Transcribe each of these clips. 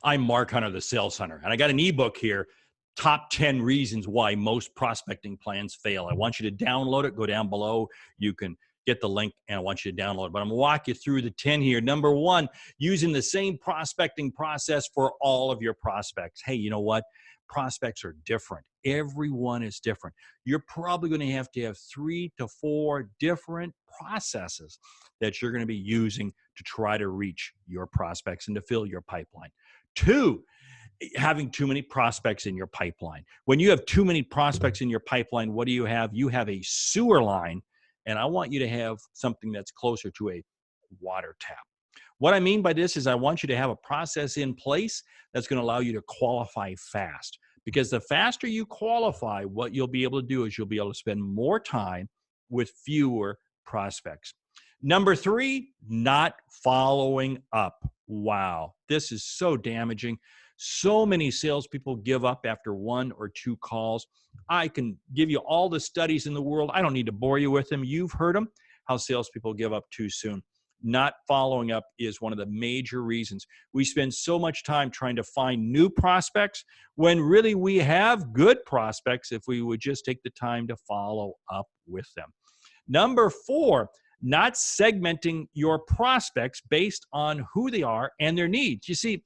I'm Mark Hunter, the Sales Hunter, and I got an ebook here, Top 10 Reasons Why Most Prospecting Plans Fail. I want you to download it. Go down below. You can get the link, and I want you to download it. But I'm going to walk you through the 10 here. Number one, using the same prospecting process for all of your prospects. Hey, you know what? Prospects are different. Everyone is different. You're probably going to have 3 to 4 different processes that you're going to be using to try to reach your prospects and to fill your pipeline. 2, having too many prospects in your pipeline. When you have too many prospects in your pipeline, what do you have? You have a sewer line, and I want you to have something that's closer to a water tap. What I mean by this is I want you to have a process in place that's going to allow you to qualify fast. Because the faster you qualify, what you'll be able to do is you'll be able to spend more time with fewer prospects. Number 3, not following up. Wow, this is so damaging. So many salespeople give up after 1 or 2 calls. I can give you all the studies in the world. I don't need to bore you with them. You've heard them, how salespeople give up too soon. Not following up is one of the major reasons. We spend so much time trying to find new prospects when really we have good prospects if we would just take the time to follow up with them. Number 4, not segmenting your prospects based on who they are and their needs. You see,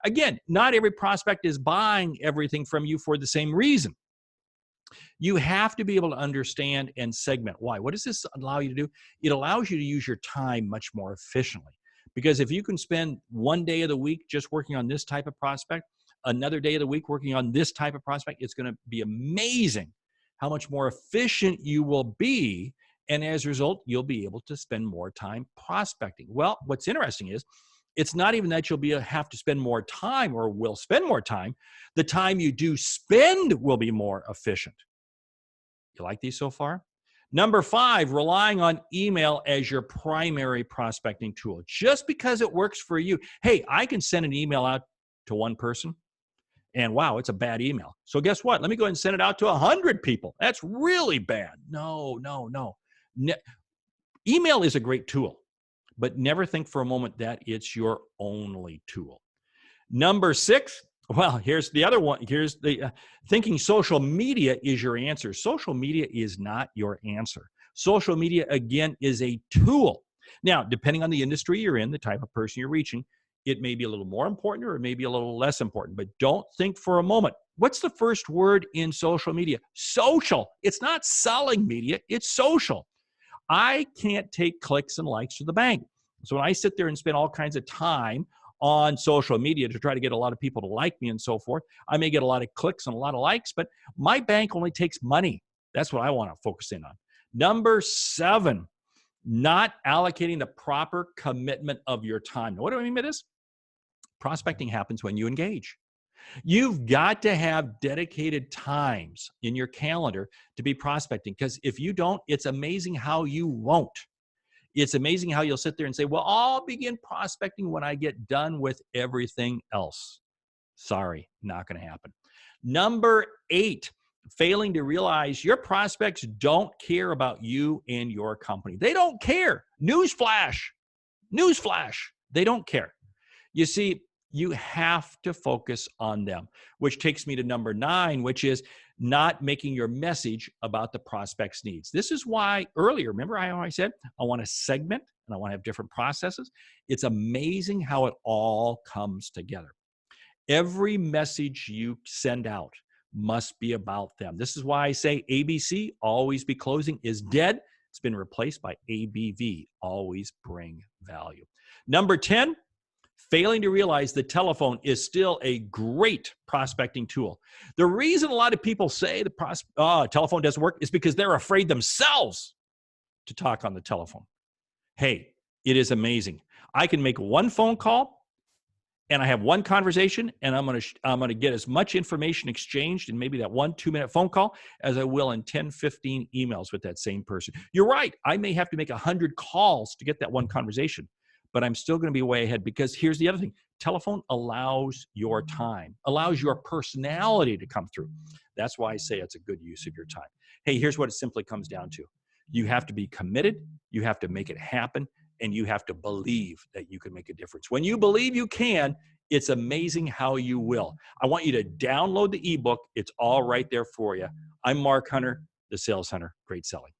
again, not every prospect is buying everything from you for the same reason. You have to be able to understand and segment why. What does this allow you to do? It allows you to use your time much more efficiently. Because if you can spend one day of the week just working on this type of prospect, another day of the week working on this type of prospect, it's going to be amazing how much more efficient you will be. And as a result, you'll be able to spend more time prospecting. Well, what's interesting is it's not even that you'll have to spend more time or will spend more time. The time you do spend will be more efficient. You like these so far? Number 5, relying on email as your primary prospecting tool. Just because it works for you. Hey, I can send an email out to one person, and wow, it's a bad email. So guess what? Let me go ahead and send it out to 100 people. That's really bad. No. Email is a great tool, but never think for a moment that it's your only tool. Number 6, well, here's the other one. Here's the thinking social media is your answer. Social media is not your answer. Social media, again, is a tool. Now, depending on the industry you're in, the type of person you're reaching, it may be a little more important or it may be a little less important, but don't think for a moment. What's the first word in social media? Social. It's not selling media, it's social. I can't take clicks and likes to the bank. So when I sit there and spend all kinds of time on social media to try to get a lot of people to like me and so forth, I may get a lot of clicks and a lot of likes, but my bank only takes money. That's what I want to focus in on. Number 7, not allocating the proper commitment of your time. Now, what do I mean by this? Prospecting happens when you engage. You've got to have dedicated times in your calendar to be prospecting, because if you don't, it's amazing how you won't. It's amazing how you'll sit there and say, well, I'll begin prospecting when I get done with everything else. Sorry, not going to happen. Number 8, failing to realize your prospects don't care about you and your company. They don't care. Newsflash, they don't care. You see, you have to focus on them, which takes me to number 9, which is not making your message about the prospect's needs. This is why earlier, remember how I said, I want to segment and I want to have different processes. It's amazing how it all comes together. Every message you send out must be about them. This is why I say ABC, always be closing, is dead. It's been replaced by ABV, always bring value. Number 10, failing to realize the telephone is still a great prospecting tool. The reason a lot of people say the telephone doesn't work is because they're afraid themselves to talk on the telephone. Hey, it is amazing. I can make one phone call and I have one conversation, and I'm going to get as much information exchanged in maybe that 1-2 minute phone call as I will in 10-15 emails with that same person. You're right. I may have to make 100 calls to get that one conversation, but I'm still going to be way ahead, because here's the other thing. Telephone allows your time, allows your personality to come through. That's why I say it's a good use of your time. Hey, here's what it simply comes down to. You have to be committed. You have to make it happen. And you have to believe that you can make a difference. When you believe you can, It's amazing how you will. I want you to download the ebook. It's all right there for you. I'm Mark Hunter, the Sales Hunter. Great selling.